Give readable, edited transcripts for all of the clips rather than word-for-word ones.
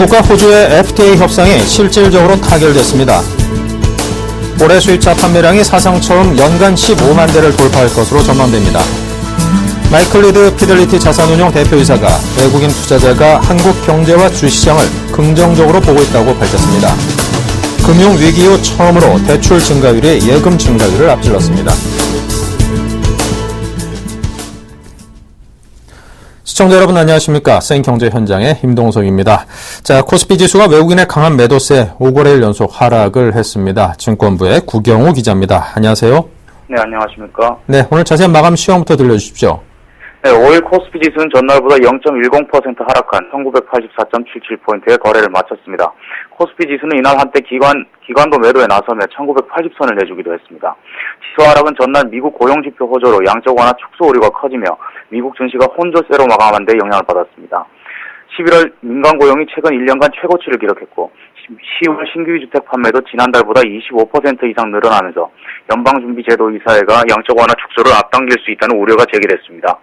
한국과 호주의 FTA 협상이 실질적으로 타결됐습니다. 올해 수입차 판매량이 사상 처음 연간 15만 대를 돌파할 것으로 전망됩니다. 마이클 리드 피델리티 자산운용 대표이사가 외국인 투자자가 한국 경제와 주시장을 긍정적으로 보고 있다고 밝혔습니다. 금융위기 이후 처음으로 대출 증가율이 예금 증가율을 앞질렀습니다. 시청자 여러분 안녕하십니까. 생경제 현장의 임동석입니다. 자, 코스피 지수가 외국인의 강한 매도세 5거래일 연속 하락을 했습니다. 증권부의 구경호 기자입니다. 안녕하세요. 네, 안녕하십니까. 네, 오늘 자세한 마감 시황부터 들려주십시오. 네, 5일 코스피 지수는 전날보다 0.10% 하락한 1984.77포인트의 거래를 마쳤습니다. 코스피 지수는 이날 한때 기관도 매도에 나서며 1980선을 내주기도 했습니다. 지수 하락은 전날 미국 고용지표 호조로 양적 완화 축소 우려가 커지며 미국 증시가 혼조세로 마감한 데 영향을 받았습니다. 11월 민간 고용이 최근 1년간 최고치를 기록했고 10월 신규 주택 판매도 지난달보다 25% 이상 늘어나면서 연방준비제도이사회가 양적 완화 축소를 앞당길 수 있다는 우려가 제기됐습니다.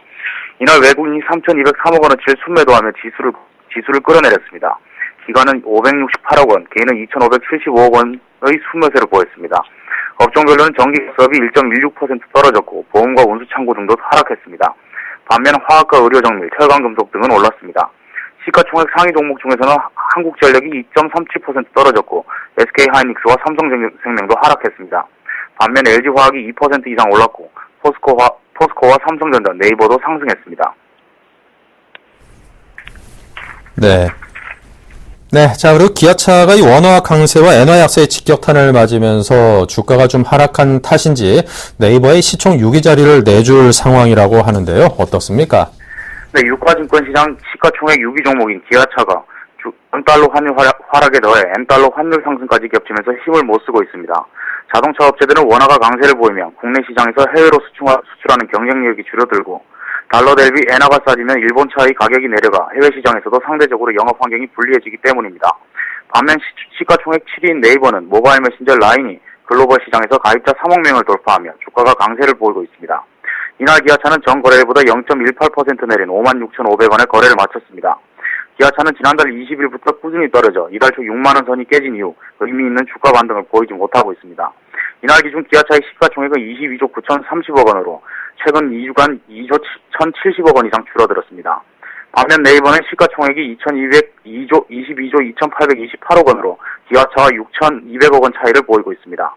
이날 외국인이 3,203억 원어치를 순매도하며 지수를 끌어내렸습니다. 기관은 568억 원, 개인은 2,575억 원의 순매수를 보였습니다. 업종별로는 전기기업이 1.16% 떨어졌고 보험과 운수창고 등도 하락했습니다. 반면 화학과 의료정밀, 철강금속 등은 올랐습니다. 시가총액 상위 종목 중에서는 한국전력이 2.37% 떨어졌고 SK하이닉스와 삼성생명도 하락했습니다. 반면 LG화학이 2% 이상 올랐고 포스코와 삼성전자, 네이버도 상승했습니다. 네, 자, 그리고 기아차가 이 원화 강세와 엔화 약세의 직격탄을 맞으면서 주가가 좀 하락한 탓인지 네이버의 시총 6위 자리를 내줄 상황이라고 하는데요. 어떻습니까? 네, 유가증권시장 시가총액 6위 종목인 기아차가 원달러 환율 하락에 더해 N달러 환율 상승까지 겹치면서 힘을 못 쓰고 있습니다. 자동차 업체들은 원화가 강세를 보이며 국내 시장에서 해외로 수출하는 경쟁력이 줄어들고 달러 대비 엔화가 싸지면 일본 차의 가격이 내려가 해외 시장에서도 상대적으로 영업 환경이 불리해지기 때문입니다. 반면 시가총액 7위인 네이버는 모바일 메신저 라인이 글로벌 시장에서 가입자 3억 명을 돌파하며 주가가 강세를 보이고 있습니다. 이날 기아차는 전 거래일보다 0.18% 내린 56,500원의 거래를 마쳤습니다. 기아차는 지난달 20일부터 꾸준히 떨어져 이달 초 6만원 선이 깨진 이후 의미 있는 주가 반등을 보이지 못하고 있습니다. 이날 기준 기아차의 시가총액은 22조 9,030억 원으로 최근 2주간 2조 1,070억 원 이상 줄어들었습니다. 반면 네이버는 시가총액이 22조 2,828억 원으로 기아차와 6,200억 원 차이를 보이고 있습니다.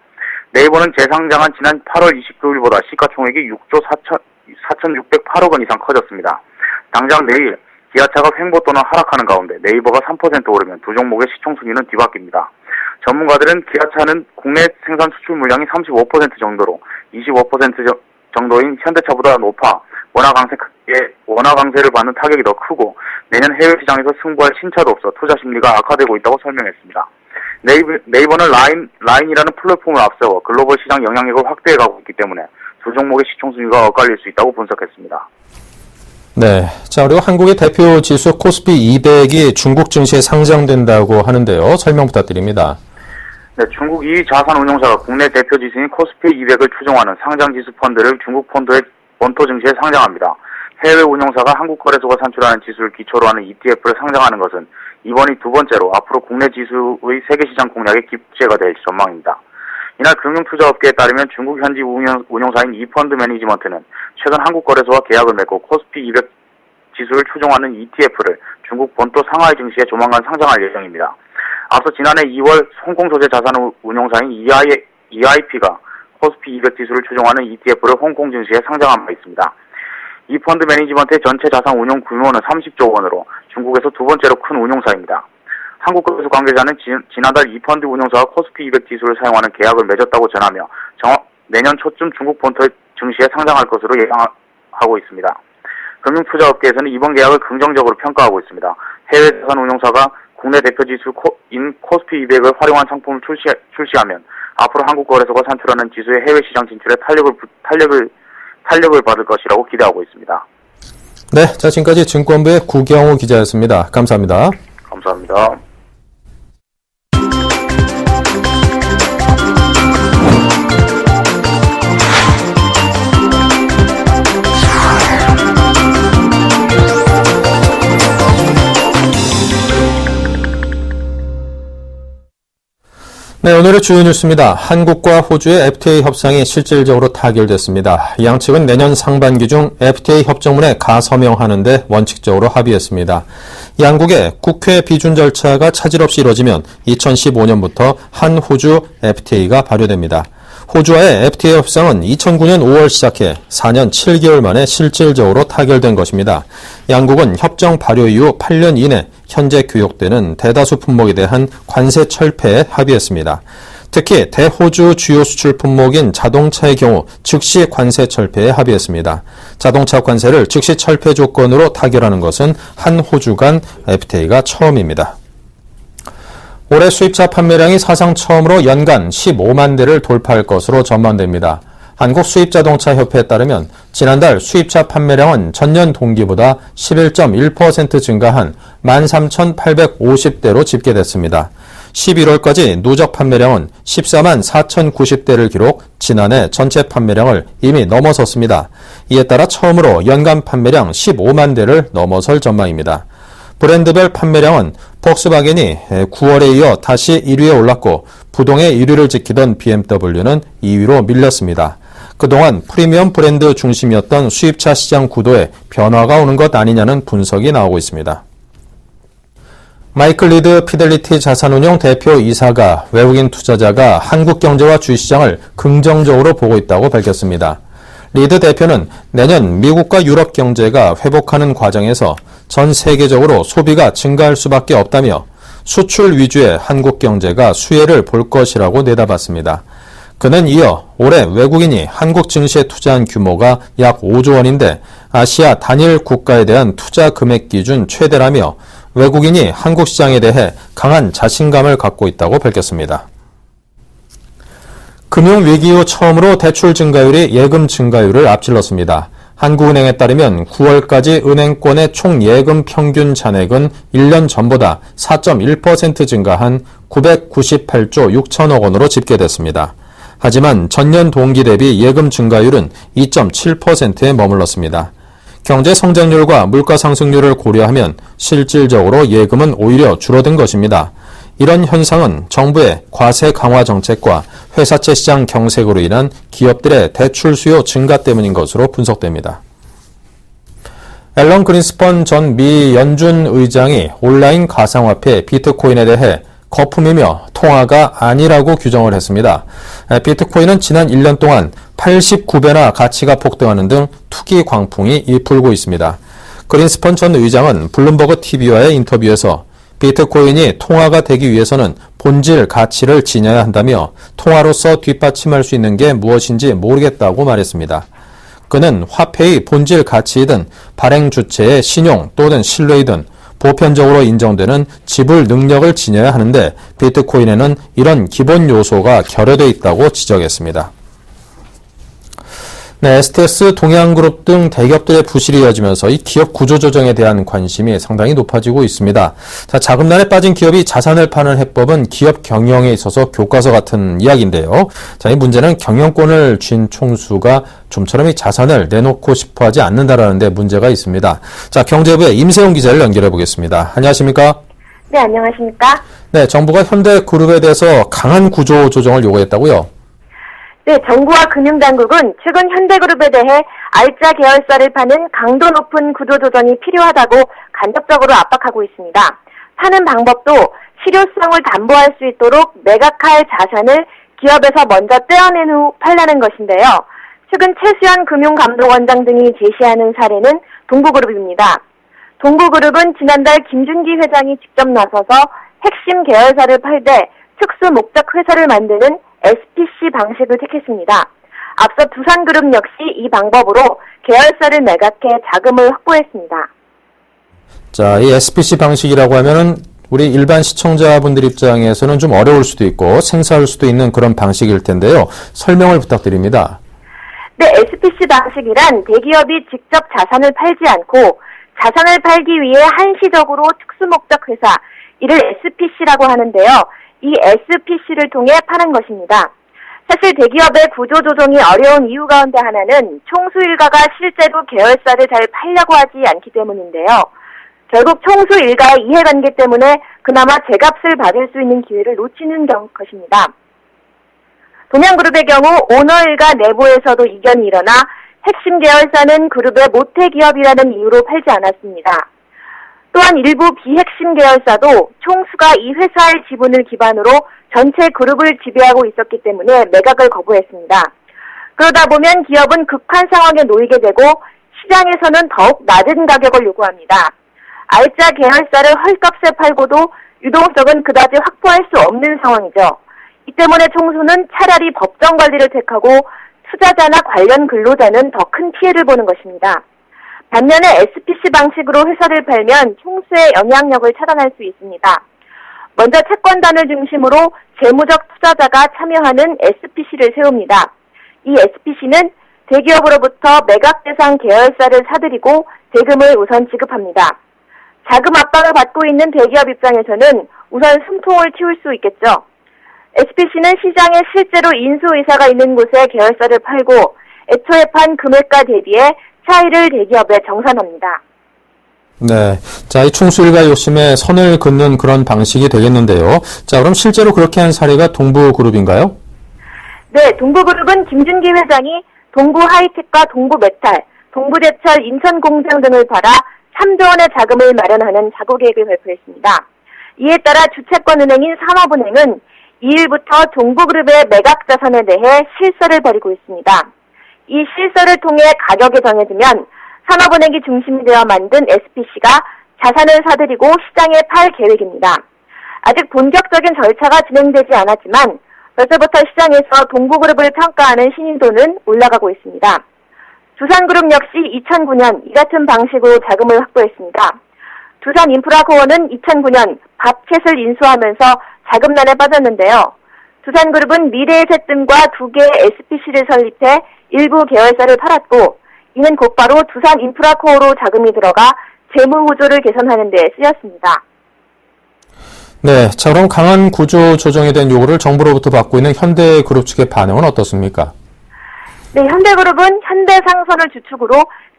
네이버는 재상장한 지난 8월 29일보다 시가총액이 6조 4,608억 원 이상 커졌습니다. 당장 내일 기아차가 횡보 또는 하락하는 가운데 네이버가 3% 오르면 두 종목의 시총 순위는 뒤바뀝니다. 전문가들은 기아차는 국내 생산 수출 물량이 35% 정도로 25% 정도인 현대차보다 높아 원화 강세를 받는 타격이 더 크고 내년 해외 시장에서 승부할 신차도 없어 투자 심리가 악화되고 있다고 설명했습니다. 네이버는 라인이라는 플랫폼을 앞세워 글로벌 시장 영향력을 확대해가고 있기 때문에 두 종목의 시총 순위가 엇갈릴 수 있다고 분석했습니다. 네. 자, 그리고 한국의 대표 지수 코스피 200이 중국 증시에 상장된다고 하는데요. 설명 부탁드립니다. 네, 중국 2위 자산운용사가 국내 대표 지수인 코스피 200을 추종하는 상장지수 펀드를 중국 펀드의 본토 증시에 상장합니다. 해외 운용사가 한국거래소가 산출하는 지수를 기초로 하는 ETF를 상장하는 것은 이번이 두 번째로 앞으로 국내 지수의 세계시장 공략의 기초가 될 전망입니다. 이날 금융투자업계에 따르면 중국 현지 운용사인 이펀드 매니지먼트는 최근 한국거래소와 계약을 맺고 코스피 200 지수를 추종하는 ETF를 중국 본토 상하이 증시에 조만간 상장할 예정입니다. 앞서 지난해 2월 홍콩 소재 자산 운용사인 EIP가 코스피 200 지수를 추종하는 ETF를 홍콩 증시에 상장한 바 있습니다. 이 펀드 매니지먼트의 전체 자산 운용 규모는 30조 원으로 중국에서 두 번째로 큰 운용사입니다. 한국거래소 관계자는 지난달 이 펀드 운용사와 코스피 200 지수를 사용하는 계약을 맺었다고 전하며 내년 초쯤 중국 본토 증시에 상장할 것으로 예상하고 있습니다. 금융투자업계에서는 이번 계약을 긍정적으로 평가하고 있습니다. 해외 자산 운용사가 국내 대표 지수인 코스피 200을 활용한 상품을 출시하면 앞으로 한국거래소가 산출하는 지수의 해외 시장 진출에 탄력을 받을 것이라고 기대하고 있습니다. 네, 자, 지금까지 증권부의 구경호 기자였습니다. 감사합니다. 감사합니다. 네, 오늘의 주요 뉴스입니다. 한국과 호주의 FTA 협상이 실질적으로 타결됐습니다. 양측은 내년 상반기 중 FTA 협정문에 가서명하는 데 원칙적으로 합의했습니다. 양국의 국회 비준 절차가 차질 없이 이뤄지면 2015년부터 한호주 FTA가 발효됩니다. 호주와의 FTA 협상은 2009년 5월 시작해 4년 7개월 만에 실질적으로 타결된 것입니다. 양국은 협정 발효 이후 8년 이내 현재 교역되는 대다수 품목에 대한 관세 철폐에 합의했습니다. 특히 대호주 주요 수출 품목인 자동차의 경우 즉시 관세 철폐에 합의했습니다. 자동차 관세를 즉시 철폐 조건으로 타결하는 것은 한호주 간 FTA가 처음입니다. 올해 수입차 판매량이 사상 처음으로 연간 15만 대를 돌파할 것으로 전망됩니다. 한국수입자동차협회에 따르면 지난달 수입차 판매량은 전년 동기보다 11.1% 증가한 13,850대로 집계됐습니다. 11월까지 누적 판매량은 14만 4,090대를 기록, 지난해 전체 판매량을 이미 넘어섰습니다. 이에 따라 처음으로 연간 판매량 15만 대를 넘어설 전망입니다. 브랜드별 판매량은 폭스바겐이 9월에 이어 다시 1위에 올랐고 부동의 1위를 지키던 BMW는 2위로 밀렸습니다. 그동안 프리미엄 브랜드 중심이었던 수입차 시장 구도에 변화가 오는 것 아니냐는 분석이 나오고 있습니다. 마이클 리드 피델리티 자산운용 대표 이사가 외국인 투자자가 한국 경제와 주식시장을 긍정적으로 보고 있다고 밝혔습니다. 리드 대표는 내년 미국과 유럽 경제가 회복하는 과정에서 전 세계적으로 소비가 증가할 수밖에 없다며 수출 위주의 한국 경제가 수혜를 볼 것이라고 내다봤습니다. 그는 이어 올해 외국인이 한국 증시에 투자한 규모가 약 5조 원인데 아시아 단일 국가에 대한 투자 금액 기준 최대라며 외국인이 한국 시장에 대해 강한 자신감을 갖고 있다고 밝혔습니다. 금융위기 후 처음으로 대출 증가율이 예금 증가율을 앞질렀습니다. 한국은행에 따르면 9월까지 은행권의 총 예금 평균 잔액은 1년 전보다 4.1% 증가한 998조 6천억 원으로 집계됐습니다. 하지만 전년 동기 대비 예금 증가율은 2.7%에 머물렀습니다. 경제 성장률과 물가 상승률을 고려하면 실질적으로 예금은 오히려 줄어든 것입니다. 이런 현상은 정부의 과세 강화 정책과 회사채 시장 경색으로 인한 기업들의 대출 수요 증가 때문인 것으로 분석됩니다. 앨런 그린스펀 전 미 연준 의장이 온라인 가상화폐 비트코인에 대해 거품이며 통화가 아니라고 규정을 했습니다. 비트코인은 지난 1년 동안 89배나 가치가 폭등하는 등 투기 광풍이 불고 있습니다. 그린스펀 전 의장은 블룸버그 TV와의 인터뷰에서 비트코인이 통화가 되기 위해서는 본질 가치를 지녀야 한다며 통화로서 뒷받침할 수 있는 게 무엇인지 모르겠다고 말했습니다. 그는 화폐의 본질 가치이든 발행 주체의 신용 또는 신뢰이든 보편적으로 인정되는 지불 능력을 지녀야 하는데 비트코인에는 이런 기본 요소가 결여되어 있다고 지적했습니다. 네, STS, 동양그룹 등 대기업들의 부실이 이어지면서 이 기업 구조조정에 대한 관심이 상당히 높아지고 있습니다. 자, 자금난에 빠진 기업이 자산을 파는 해법은 기업 경영에 있어서 교과서 같은 이야기인데요. 자, 이 문제는 경영권을 쥔 총수가 좀처럼 이 자산을 내놓고 싶어 하지 않는다라는 데 문제가 있습니다. 자, 경제부의 임세훈 기자를 연결해 보겠습니다. 안녕하십니까? 네, 안녕하십니까? 네, 정부가 현대그룹에 대해서 강한 구조조정을 요구했다고요? 네, 정부와 금융당국은 최근 현대그룹에 대해 알짜 계열사를 파는 강도 높은 구조조정이 필요하다고 간접적으로 압박하고 있습니다. 파는 방법도 실효성을 담보할 수 있도록 매각할 자산을 기업에서 먼저 떼어낸 후 팔라는 것인데요. 최근 최수연 금융감독원장 등이 제시하는 사례는 동부그룹입니다. 동부그룹은 지난달 김준기 회장이 직접 나서서 핵심 계열사를 팔되 특수 목적 회사를 만드는 SPC 방식을 택했습니다. 앞서 두산그룹 역시 이 방법으로 계열사를 매각해 자금을 확보했습니다. 자, 이 SPC 방식이라고 하면은 우리 일반 시청자분들 입장에서는 좀 어려울 수도 있고 생소할 수도 있는 그런 방식일 텐데요. 설명을 부탁드립니다. 네, SPC 방식이란 대기업이 직접 자산을 팔지 않고 자산을 팔기 위해 한시적으로 특수목적 회사, 이를 SPC라고 하는데요. 이 SPC를 통해 파는 것입니다. 사실 대기업의 구조조정이 어려운 이유 가운데 하나는 총수 일가가 실제로 계열사를 잘 팔려고 하지 않기 때문인데요. 결국 총수 일가의 이해관계 때문에 그나마 제값을 받을 수 있는 기회를 놓치는 것입니다. 동양그룹의 경우 오너 일가 내부에서도 이견이 일어나 핵심 계열사는 그룹의 모태기업이라는 이유로 팔지 않았습니다. 또한 일부 비핵심 계열사도 총수가 이 회사의 지분을 기반으로 전체 그룹을 지배하고 있었기 때문에 매각을 거부했습니다. 그러다 보면 기업은 극한 상황에 놓이게 되고 시장에서는 더욱 낮은 가격을 요구합니다. 알짜 계열사를 헐값에 팔고도 유동성은 그다지 확보할 수 없는 상황이죠. 이 때문에 총수는 차라리 법정 관리를 택하고 투자자나 관련 근로자는 더 큰 피해를 보는 것입니다. 반면에 SPC 방식으로 회사를 팔면 총수의 영향력을 차단할 수 있습니다. 먼저 채권단을 중심으로 재무적 투자자가 참여하는 SPC를 세웁니다. 이 SPC는 대기업으로부터 매각 대상 계열사를 사들이고 대금을 우선 지급합니다. 자금 압박을 받고 있는 대기업 입장에서는 우선 숨통을 틔울 수 있겠죠. SPC는 시장에 실제로 인수 의사가 있는 곳에 계열사를 팔고 애초에 판 금액가 대비해 차이를 대기업에 정산합니다. 네. 자, 이 총수 일가 욕심에 선을 긋는 그런 방식이 되겠는데요. 자, 그럼 실제로 그렇게 한 사례가 동부그룹인가요? 네, 동부그룹은 김준기 회장이 동부하이텍과 동부메탈, 동부제철 인천공장 등을 팔아 3조 원의 자금을 마련하는 자구 계획을 발표했습니다. 이에 따라 주채권은행인 산업은행은 2일부터 동부그룹의 매각 자산에 대해 실서를 벌이고 있습니다. 이 실서를 통해 가격이 정해지면 산업은행이 중심이 되어 만든 SPC가 자산을 사들이고 시장에 팔 계획입니다. 아직 본격적인 절차가 진행되지 않았지만 벌써부터 시장에서 동부그룹을 평가하는 신인도는 올라가고 있습니다. 두산그룹 역시 2009년 이 같은 방식으로 자금을 확보했습니다. 두산인프라코어는 2009년 밥캣을 인수하면서 자금난에 빠졌는데요. 두산그룹은 미래에셋 등과 2개의 SPC를 설립해 일부 계열사를 팔았고 이는 곧바로 두산인프라코어로 자금이 들어가 재무구조를 개선하는 데 쓰였습니다. 네. 자, 그럼 강한 구조 조정에 대한 요구를 정부로부터 받고 있는 현대그룹 측의 반응은 어떻습니까? 네, 현대그룹은 현대상선을 주축으로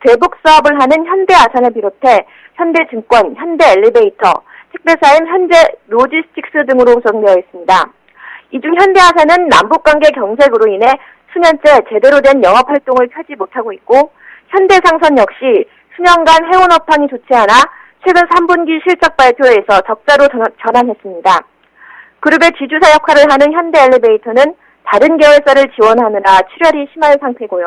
대북 사업을 하는 현대아산을 비롯해 현대증권, 현대엘리베이터, 택배사인 현대로지스틱스 등으로 구성되어 있습니다. 이 중 현대아산은 남북관계 경색으로 인해 수년째 제대로 된 영업활동을 펴지 못하고 있고 현대상선 역시 수년간 해운 업황이 좋지 않아 최근 3분기 실적 발표에서 적자로 전환했습니다. 그룹의 지주사 역할을 하는 현대엘리베이터는 다른 계열사를 지원하느라 출혈이 심한 상태고요.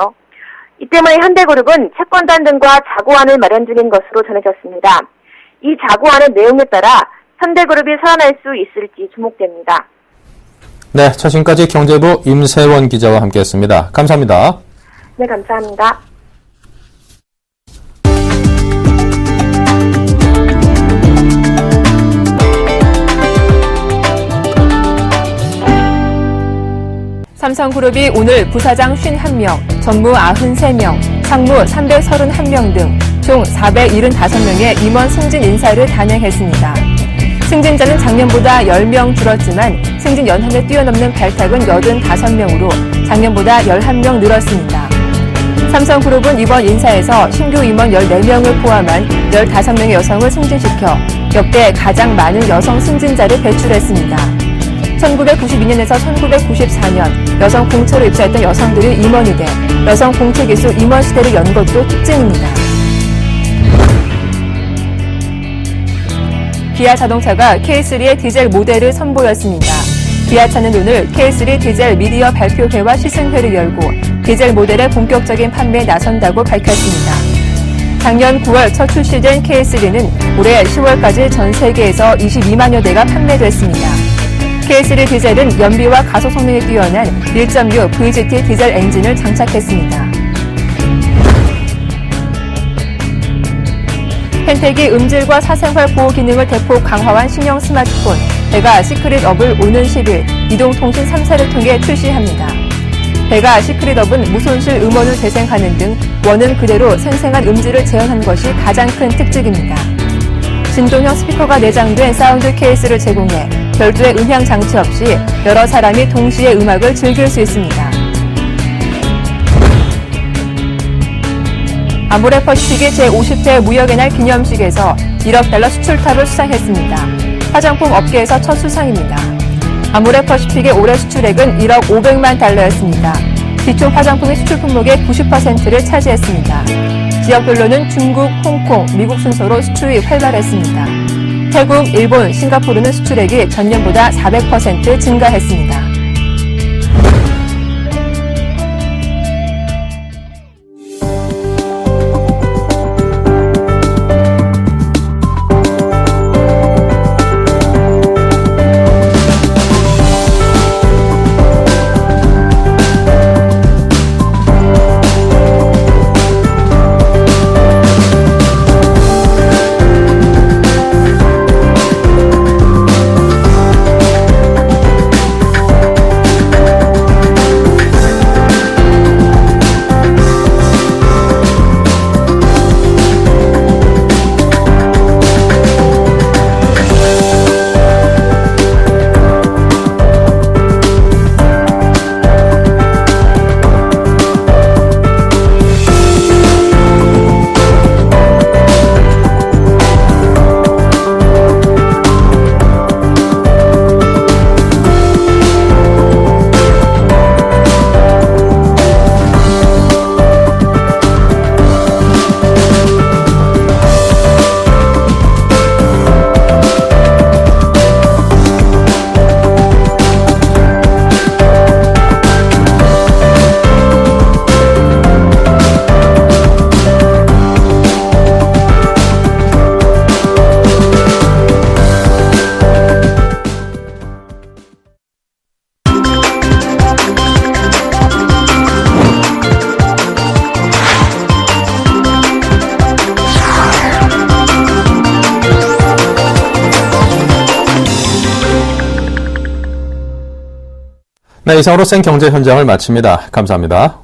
이 때문에 현대그룹은 채권단 등과 자구안을 마련 중인 것으로 전해졌습니다. 이 자구안의 내용에 따라 현대그룹이 살아날 수 있을지 주목됩니다. 네, 자, 지금까지 경제부 임세원 기자와 함께했습니다. 감사합니다. 네, 감사합니다. 삼성그룹이 오늘 부사장 51명, 전무 93명, 상무 331명 등 총 475명의 임원 승진 인사를 단행했습니다. 승진자는 작년보다 10명 줄었지만 승진 연한을 뛰어넘는 발탁은 85명으로 작년보다 11명 늘었습니다. 삼성그룹은 이번 인사에서 신규 임원 14명을 포함한 15명의 여성을 승진시켜 역대 가장 많은 여성 승진자를 배출했습니다. 1992년에서 1994년 여성 공채로 입사했던 여성들이 임원이 돼 여성 공채 기수 임원 시대를 연 것도 특징입니다. 기아 자동차가 K3의 디젤 모델을 선보였습니다. 기아차는 오늘 K3 디젤 미디어 발표회와 시승회를 열고 디젤 모델의 본격적인 판매에 나선다고 밝혔습니다. 작년 9월 첫 출시된 K3는 올해 10월까지 전 세계에서 22만여 대가 판매됐습니다. K3 디젤은 연비와 가속 성능이 뛰어난 1.6 VGT 디젤 엔진을 장착했습니다. 펜텍이 음질과 사생활 보호 기능을 대폭 강화한 신형 스마트폰 베가 시크릿 업을 오는 10일 이동통신 3사를 통해 출시합니다. 베가 시크릿 업은 무손실 음원을 재생하는 등 원은 그대로 생생한 음질을 재현한 것이 가장 큰 특징입니다. 진동형 스피커가 내장된 사운드 케이스를 제공해 별도의 음향 장치 없이 여러 사람이 동시에 음악을 즐길 수 있습니다. 아모레퍼시픽이 제50회 무역의 날 기념식에서 1억 달러 수출탑을 수상했습니다. 화장품 업계에서 첫 수상입니다. 아모레퍼시픽의 올해 수출액은 1억 500만 달러였습니다. 기초 화장품의 수출 품목의 90%를 차지했습니다. 지역별로는 중국, 홍콩, 미국 순서로 수출이 활발했습니다. 태국, 일본, 싱가포르는 수출액이 전년보다 400% 증가했습니다. 네, 이상으로 생경제 현장을 마칩니다. 감사합니다.